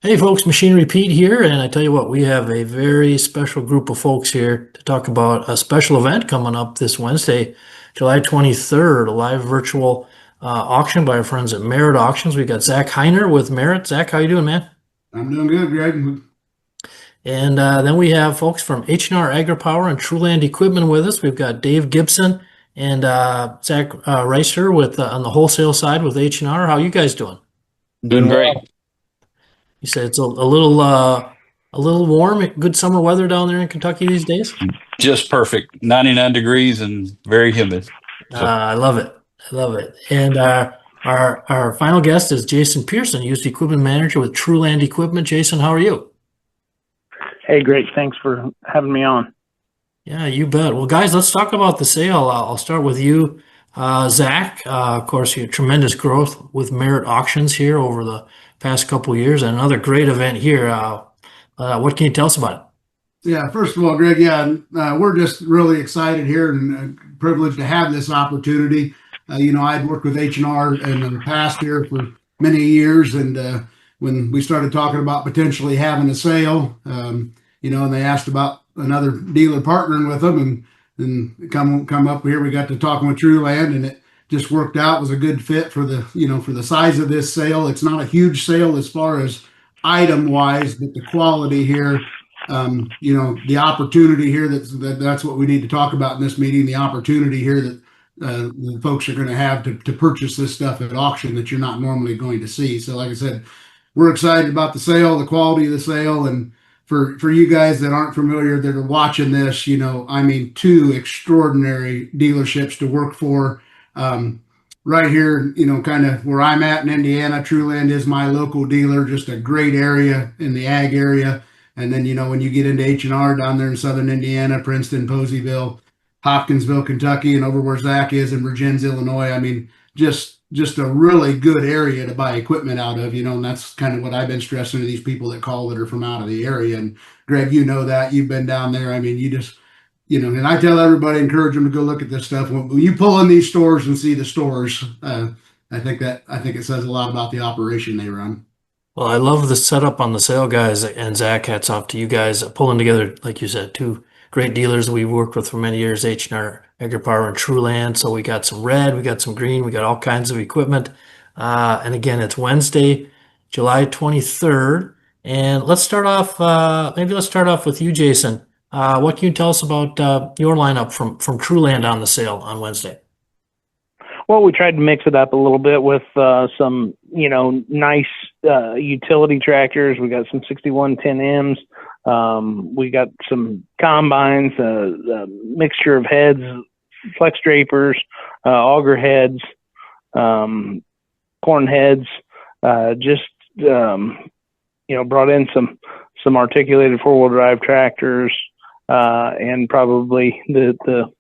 Hey folks, Machinery Pete here, and I tell you what, we have a very special group of folks here to talk about a special event coming up this Wednesday, July 23rd, a live virtual auction by our friends at Merritt Auctions. We got Zach Heiner with Merritt. Zach, how you doing, man? I'm doing good, Greg. And then we have folks from H&R Agri-Power and Truland Equipment with us. We've got Dave Gibson and Zach Reister with on the wholesale side with H&R. How you guys doing? Doing Doing great. well. You said it's a little warm, good summer weather down there in Kentucky these days. Just perfect. 99 degrees and very humid. So I love it. I love it. And our final guest is Jason Pearson, used equipment manager with Truland Equipment. Jason, how are you? Hey, great. Thanks for having me on. Yeah, you bet. Well, guys, let's talk about the sale. I'll start with you, Zach. Of course, you had tremendous growth with Merritt Auctions here over the past couple of years, and another great event here. What can you tell us about Yeah, first of all, Greg, yeah, we're just really excited here and privileged to have this opportunity. I'd worked with H&R in the past here for many years, and when we started talking about potentially having a sale, and they asked about another dealer partnering with them, and come up here, we got to talking with Truland, and it just worked out. It was a good fit for the size of this sale. It's not a huge sale as far as item wise, but the quality here, the opportunity here, that's what we need to talk about in this meeting, the opportunity here that the folks are going to have to purchase this stuff at auction that you're not normally going to see. So like I said, we're excited about the sale, the quality of the sale. And for you guys that aren't familiar, that are watching this, I mean, two extraordinary dealerships to work for. Right here, kind of where I'm at in Indiana, Truland is my local dealer, just a great area in the ag area. And then, when you get into H&R down there in southern Indiana, Princeton, Poseyville, Hopkinsville, Kentucky, and over where Zach is in Virginia, Illinois, I mean, just a really good area to buy equipment out of, and that's kind of what I've been stressing to these people that call that are from out of the area. And Greg, that you've been down there. I mean, you just, and I tell everybody, encourage them to go look at this stuff. When you pull in these stores and see the stores, I think it says a lot about the operation they run. Well, I love the setup on the sale, guys, and Zach, hats off to you guys pulling together, like you said, two great dealers we've worked with for many years, H&R Agri-Power and Truland. So we got some red, we got some green, we got all kinds of equipment. And again, it's Wednesday, July 23rd. And maybe let's start off with you, Jason. What can you tell us about your lineup from Truland on the sale on Wednesday? Well, we tried to mix it up a little bit with some, nice utility tractors. We got some 6110Ms. We got some combines, a mixture of heads, flex drapers, auger heads, corn heads. Brought in some articulated four-wheel drive tractors, and probably the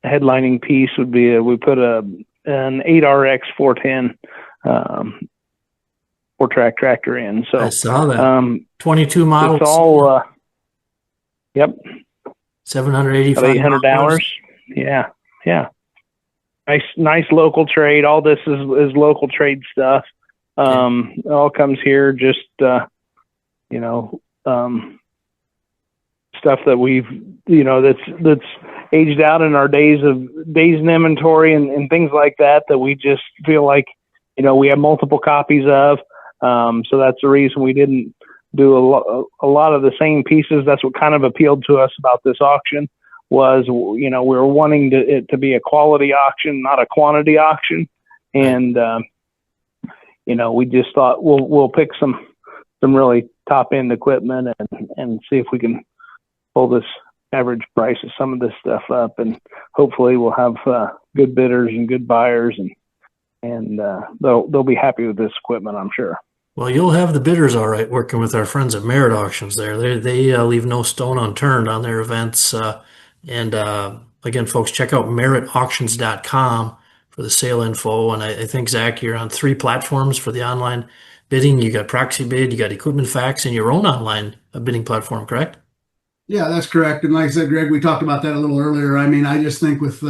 headlining piece would be we put an 8RX 410 four-track tractor in. So I saw that. 22 models. it's all yep, 785 about 800 hours. Yeah, yeah. Nice local trade. All this is local trade stuff. It all comes here, just stuff that we've that's aged out in our days in inventory and things like that we just feel like we have multiple copies of. So that's the reason we didn't do a lot of the same pieces. That's what kind of appealed to us about this auction was, we were wanting it to be a quality auction, not a quantity auction. And, we just thought we'll pick some really top end equipment and see if we can pull this average price of some of this stuff up, and hopefully we'll have good bidders and good buyers, and they'll be happy with this equipment, I'm sure. Well, you'll have the bidders all right working with our friends at Merritt Auctions there. They leave no stone unturned on their events. Again, folks, check out merrittauctions.com for the sale info. And I think, Zach, you're on 3 platforms for the online bidding. You got Proxy Bid, you got Equipment Facts, and your own online bidding platform, correct? Yeah, that's correct. And like I said, Greg, we talked about that a little earlier. I mean, I just think with,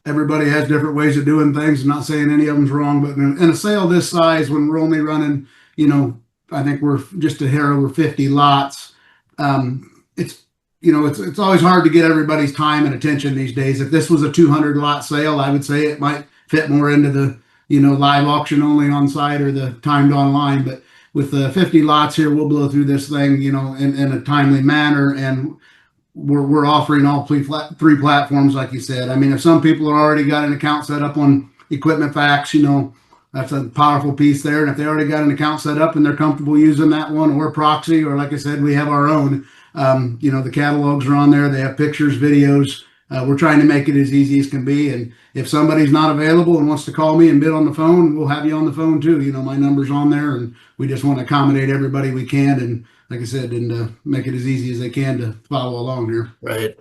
everybody has different ways of doing things. I'm not saying any of them's wrong, but in a sale this size, when we're only running, I think we're just a hair over 50 lots. It's it's always hard to get everybody's time and attention these days. If this was a 200 lot sale, I would say it might fit more into the live auction only on site or the timed online. But with 50 lots here, we'll blow through this thing, in a timely manner, and we're offering all three platforms, like you said. I mean, if some people are already got an account set up on Equipment Facts, that's a powerful piece there. And if they already got an account set up and they're comfortable using that one, or proxy, or like I said, we have our own. The catalogs are on there. They have pictures, videos. We're trying to make it as easy as can be. And if somebody's not available and wants to call me and bid on the phone, we'll have you on the phone too. My number's on there, and we just want to accommodate everybody we can. And like I said, and make it as easy as they can to follow along here. Right.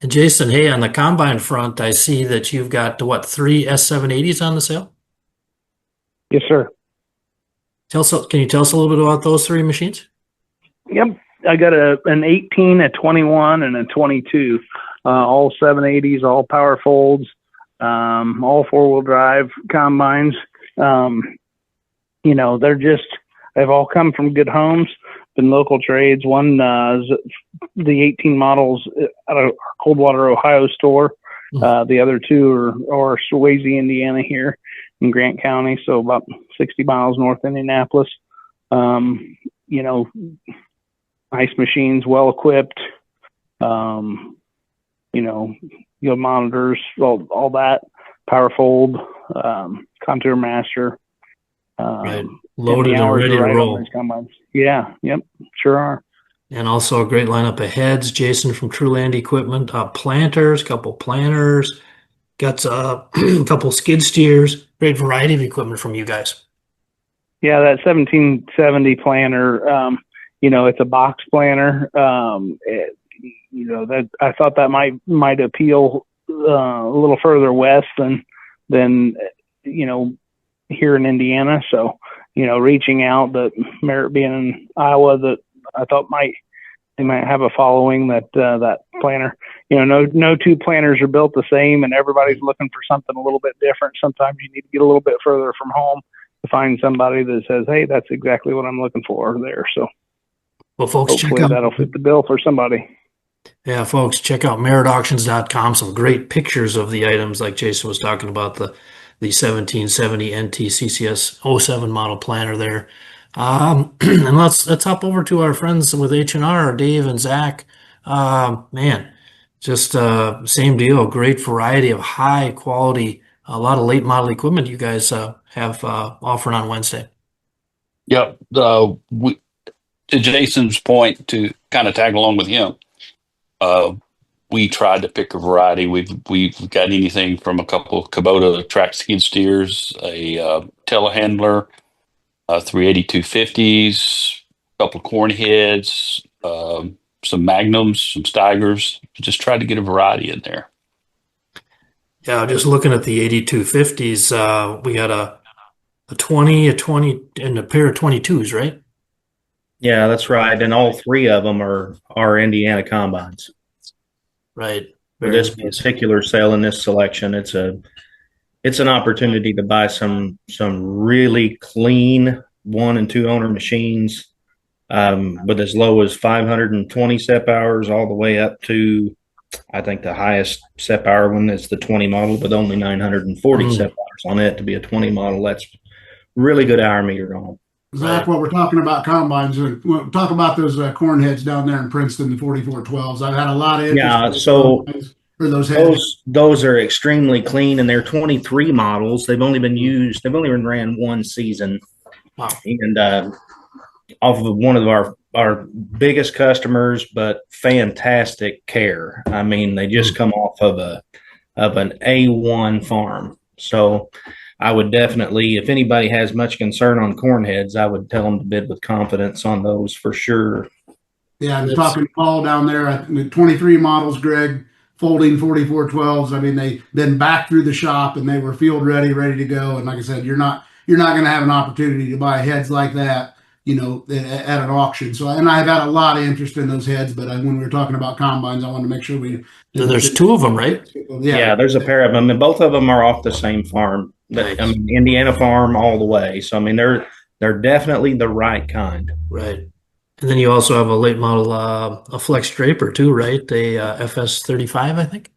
And Jason, hey, on the combine front, I see that you've got 3 S780s on the sale? Yes, sir. Can you tell us a little bit about those 3 machines? Yep. I got an 18, a 21, and a 22. All 780s, all power folds, all 4-wheel drive combines. They've all come from good homes, been local trades. One is the 18 models out of Coldwater, Ohio store. The other 2 are Swayze, Indiana, here in Grant County, so about 60 miles north of Indianapolis. Nice machines, well equipped. Yield monitors, all that, power fold, contour master. Right. Loaded and ready to roll. Yeah, yep, sure are. And also a great lineup of heads. Jason from Truland Equipment, planters, couple planters, got a couple skid steers, great variety of equipment from you guys. Yeah, that 1770 planter, it's a box planter. That I thought that might appeal a little further west than here in Indiana. So, reaching out, that Merritt being in Iowa, that I thought they might have a following, that planner. No 2 planners are built the same, and everybody's looking for something a little bit different. Sometimes you need to get a little bit further from home to find somebody that says, hey, that's exactly what I'm looking for there. So, well, folks, hopefully that'll fit the bill for somebody. Yeah, folks, check out meritauctions.com. Some great pictures of the items, like Jason was talking about, the 1770 NT CCS 07 model planner there. And let's hop over to our friends with H&R, Dave and Zach. Just same deal. Great variety of high quality, a lot of late model equipment you guys have offered on Wednesday. Yep. To Jason's point, to kind of tag along with him, we tried to pick a variety. We've got anything from a couple of Kubota track skid steers, a telehandler, 38250s, a couple of corn heads, some Magnums, some Steigers. Just tried to get a variety in there. Yeah, just looking at the 8250s, we got a 20, and a pair of 22s, right? Yeah, that's right. And all 3 of them are Indiana combines. Right. For this particular sale in this selection, it's an opportunity to buy some really clean 1 and 2 owner machines, with as low as 520 SEP hours all the way up to, I think the highest SEP hour one is the 20 model, with only 940 SEP hours on it to be a 20 model. That's really good hour meter on. Zach, while we're talking about combines, we'll talk about those corn heads down there in Princeton, the 4412s. I've had a lot of interest. Yeah, so those heads. Those are extremely clean, and they're 23 models. They've only been ran 1 season. Wow. And off of one of our biggest customers, but fantastic care. I mean, they just come off of an A1 farm. So I would definitely, if anybody has much concern on corn heads, I would tell them to bid with confidence on those for sure. Yeah, I'm talking to Paul down there. The 23 models, Greg, folding 4412s. I mean, they've been back through the shop and they were field ready to go. And like I said, you're not going to have an opportunity to buy heads like that at an auction. So, and I've had a lot of interest in those heads, but when we were talking about combines, I wanted to make sure we. There's two of them, right? Yeah, there's a pair of them, and both of them are off the same farm. Nice. I mean, Indiana farm all the way. So I mean, they're definitely the right kind. Right. And then you also have a late model, a Flex Draper too, right? A FS35, I think.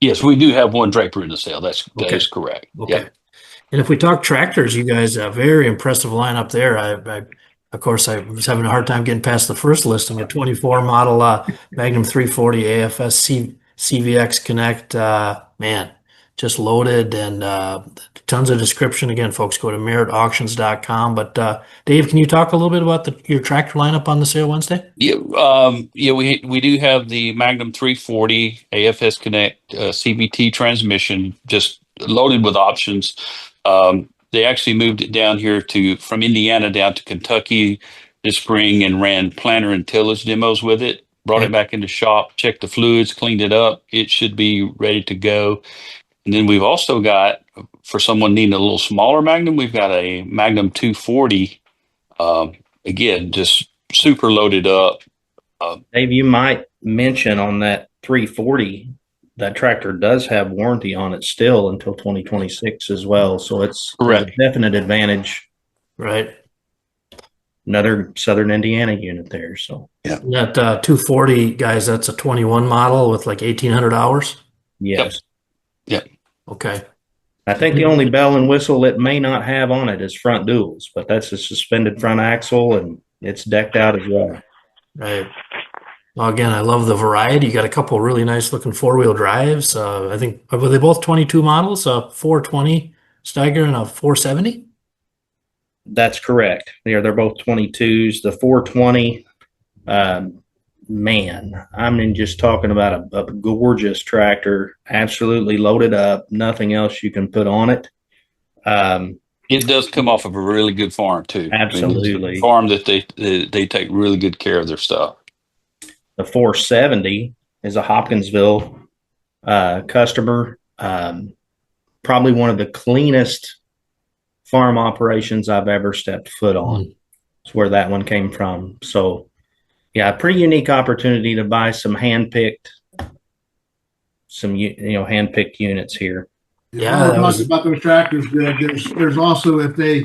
Yes, we do have one Draper in the sale. That Okay. is correct. Okay. Yep. And if we talk tractors, you guys have a very impressive lineup there. Of course, I was having a hard time getting past the first listing, a 24 model Magnum 340 AFS CVX Connect. Man, just loaded and tons of description. Again, folks, go to meritauctions.com. But Dave, can you talk a little bit about your tractor lineup on the sale Wednesday? Yeah, we do have the Magnum 340 AFS Connect CVT transmission, just loaded with options. They actually moved it down here from Indiana down to Kentucky this spring and ran planter and tillage demos with it. Brought it back into shop, checked the fluids, cleaned it up. It should be ready to go. And then we've also got, for someone needing a little smaller Magnum, we've got a Magnum 240. Again, just super loaded up. Dave, you might mention on that 340, that tractor does have warranty on it still until 2026 as well. So it's Correct. a definite advantage. Right. Another Southern Indiana unit there. So That 240, guys, that's a 21 model with like 1,800 hours. yes. Yep. Okay. I think the only bell and whistle it may not have on it is front duals, but that's a suspended front axle and it's decked out as well. Right. Well, again, I love the variety. You got a couple of really nice looking four-wheel drives. I think, were they both 22 models? A 420 Steiger and a 470? That's correct. They're both 22s. The 420, man, I mean, just talking about a gorgeous tractor, absolutely loaded up, nothing else you can put on it. It does come off of a really good farm too. Absolutely. I mean, it's a farm that they take really good care of their stuff. The 470 is a Hopkinsville customer. Probably one of the cleanest farm operations I've ever stepped foot on. That's where that one came from. So, yeah, a pretty unique opportunity to buy some hand-picked units here. Yeah, we're talking about those tractors, Greg. There's also, if they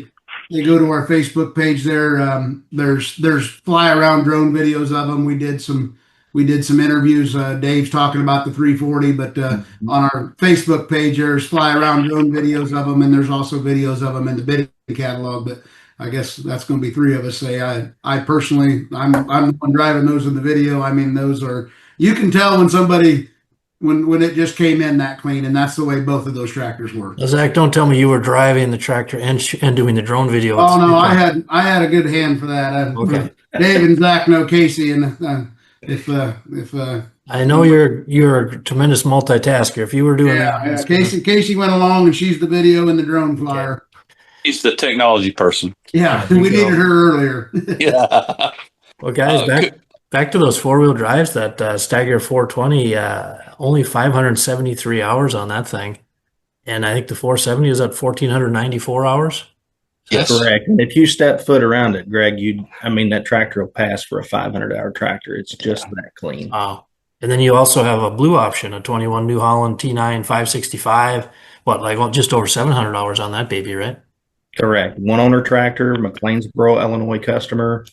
go to our Facebook page there's fly around drone videos of them. We did some interviews. Dave's talking about the 340, but on our Facebook page there's fly around drone videos of them, and there's also videos of them in the bidding catalog. But I guess that's going to be three of us. I personally, I'm the one driving those in the video. I mean, those are, you can tell when somebody. When it just came in that clean, and that's the way both of those tractors were. Zach, don't tell me you were driving the tractor and doing the drone video. Oh no, I had a good hand for that. Okay. Dave and Zach know Casey, and if I know you're a tremendous multitasker. If you were doing that, Casey went along, and she's the video and the drone flyer. He's the technology person. Yeah, we needed her earlier. Yeah. Well, guys, back to those four-wheel drives. That Steiger 420, only 573 hours on that thing, and I think the 470 is at 1,494 hours. Yes, correct. And if you step foot around it, Greg, that tractor will pass for a 500-hour tractor. It's just that clean. Wow. And then you also have a blue option, a 21 New Holland T9 565. Just over 700 hours on that baby, right? Correct. One owner tractor, McLeansboro, Illinois customer.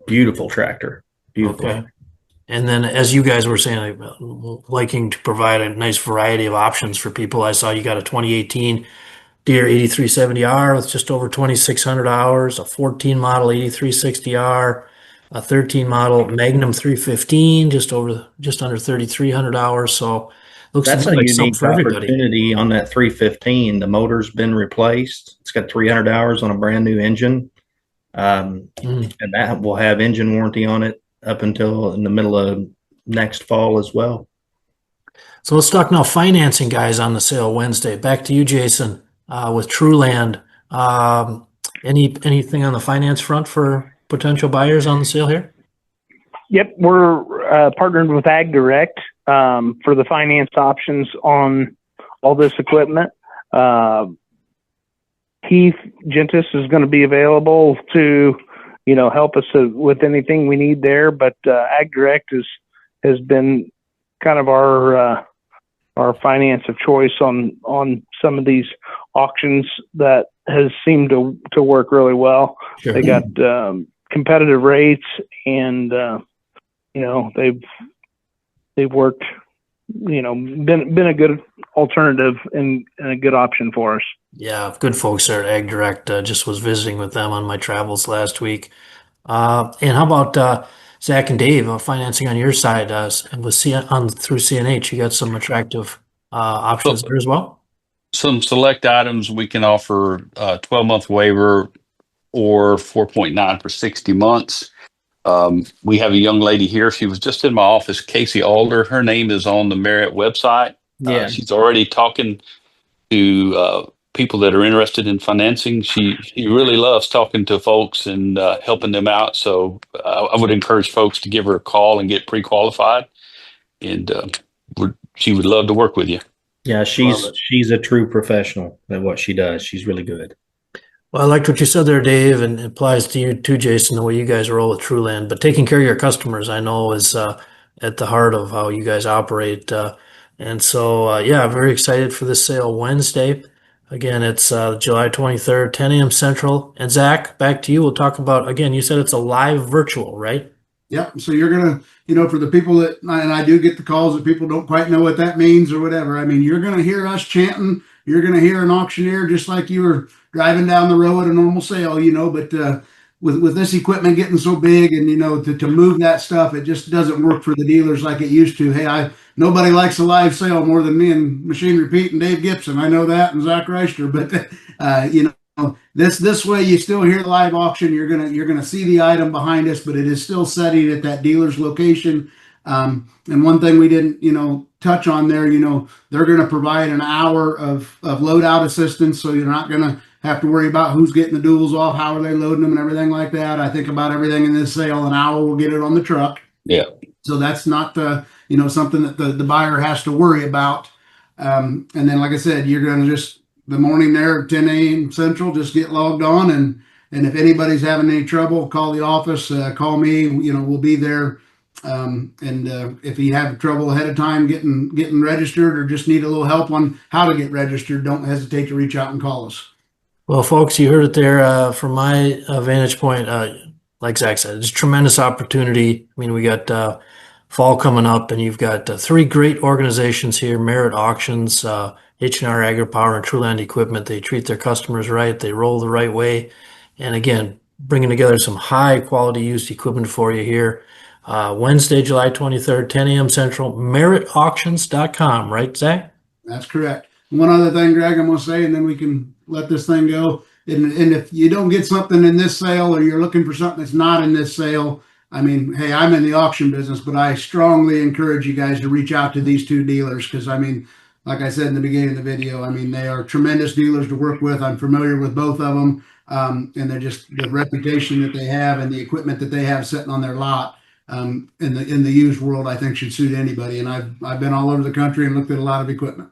Beautiful tractor. Beautiful. Okay. And then, as you guys were saying, liking to provide a nice variety of options for people, I saw you got a 2018 Deere 8370R with just over 2,600 hours, a 14 model 8360R, a 13 model Magnum 315, just under 3,300 hours. So looks that's like a unique opportunity on that 315. The motor's been replaced. It's got 300 hours on a brand new engine. And that will have engine warranty on it up until in the middle of next fall as well. So let's talk now financing, guys, on the sale Wednesday. Back to you, Jason, with Truland. Anything on the finance front for potential buyers on the sale here? Yep, we're partnered with Ag Direct for the finance options on all this equipment. Keith Gentis is going to be available to, help us with anything we need there. But Ag Direct has been kind of our finance of choice on some of these auctions that has seemed to work really well. Sure. They got competitive rates, and they've worked, been a good alternative and a good option for us. Yeah, good folks there at Ag Direct. Just was visiting with them on my travels last week. And how about Zach and Dave, financing on your side with through CNH? You got some attractive options So there as well? some select items we can offer 12-month waiver or 4.9 for 60 months. We have a young lady here. She was just in my office, Casey Alder. Her name is on the Merit website. Yeah. She's already talking to people that are interested in financing. She really loves talking to folks and helping them out. So I would encourage folks to give her a call and get pre-qualified. And she would love to work with you. Yeah, Love she's it. she's a true professional at what she does. She's really good. Well, I liked what you said there, Dave, and it applies to you too, Jason, the way you guys roll with Truland. But taking care of your customers, I know, is at the heart of how you guys operate. And so, yeah, very excited for this sale Wednesday. Again, it's July 23rd, 10 a.m. Central. And Zach, back to you. We'll talk about, again, you said it's a live virtual, right? Yep. So you're gonna, for the people that, and I do get the calls that people don't quite know what that means or whatever. I mean, you're gonna hear us chanting. You're gonna hear an auctioneer just like you were driving down the road at a normal sale, But with this equipment getting so big, and to move that stuff, it just doesn't work for the dealers like it used to. Hey, nobody likes a live sale more than me and Machine Repeat and Dave Gibson. I know that, and Zach Reister. But this way you still hear the live auction. You're gonna see the item behind us, but it is still setting at that dealer's location. And one thing we didn't touch on there, they're going to provide an hour of load out assistance, so you're not going to have to worry about who's getting the duals off, how are they loading them, and everything like that. I think about everything in this sale, an hour will get it on the truck. Yeah. So that's not something that the buyer has to worry about. And then, like I said, you're going to just the morning there at 10 a.m. Central, just get logged on, and if anybody's having any trouble, call the office, call me. We'll be there. And if you have trouble ahead of time getting registered, or just need a little help on how to get registered, don't hesitate to reach out and call us. Well, folks, you heard it there. From my vantage point, like Zach said, it's a tremendous opportunity. I mean, we got fall coming up, and you've got three great organizations here: Merit Auctions, H&R Agri-Power, and Truland Equipment. They treat their customers right. They roll the right way, and again, bringing together some high quality used equipment for you here. Wednesday, July 23rd, 10 a.m. Central, meritauctions.com, right, Zach? That's correct. One other thing, Greg, I'm going to say, and then we can let this thing go. And if you don't get something in this sale, or you're looking for something that's not in this sale, I mean, hey, I'm in the auction business, but I strongly encourage you guys to reach out to these two dealers, because, I mean, like I said in the beginning of the video, I mean, they are tremendous dealers to work with. I'm familiar with both of them, and they're just the reputation that they have and the equipment that they have sitting on their lot. In the used world, I think should suit anybody. And I've been all over the country and looked at a lot of equipment.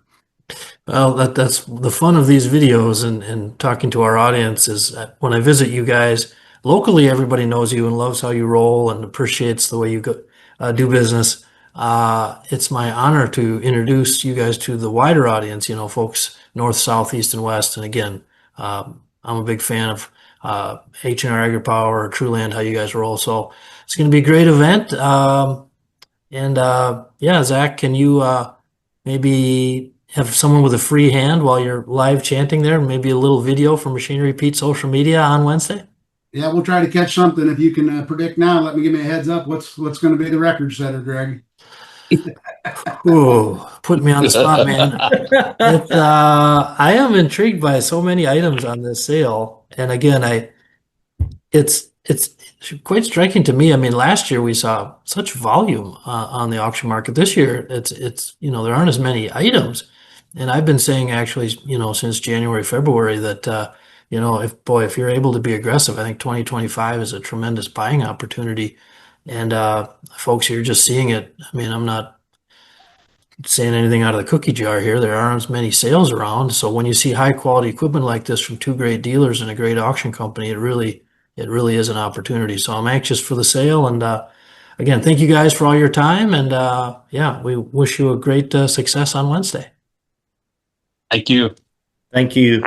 Well, that's the fun of these videos and talking to our audience is that when I visit you guys locally, everybody knows you and loves how you roll and appreciates the way you do business. It's my honor to introduce you guys to the wider audience, folks north, south, east, and west. And again, I'm a big fan of H&R Agri-Power, Truland, how you guys roll. So it's going to be a great event. Yeah, Zach, can you maybe have someone with a free hand while you're live chanting there? Maybe a little video from Machinery Pete social media on Wednesday? Yeah, we'll try to catch something. If you can predict now, give me a heads up. What's going to be the record setter, Greg? Ooh, put me on the spot, man. I am intrigued by so many items on this sale. And again, it's quite striking to me. I mean, last year we saw such volume on the auction market. This year, it's there aren't as many items. And I've been saying actually, since January, February that if you're able to be aggressive, I think 2025 is a tremendous buying opportunity. And folks, you're just seeing it. I mean, I'm not saying anything out of the cookie jar here. There aren't as many sales around. So when you see high quality equipment like this from two great dealers and a great auction company, it really is an opportunity. So I'm anxious for the sale. And again, thank you guys for all your time. And yeah, we wish you a great success on Wednesday. Thank you. Thank you.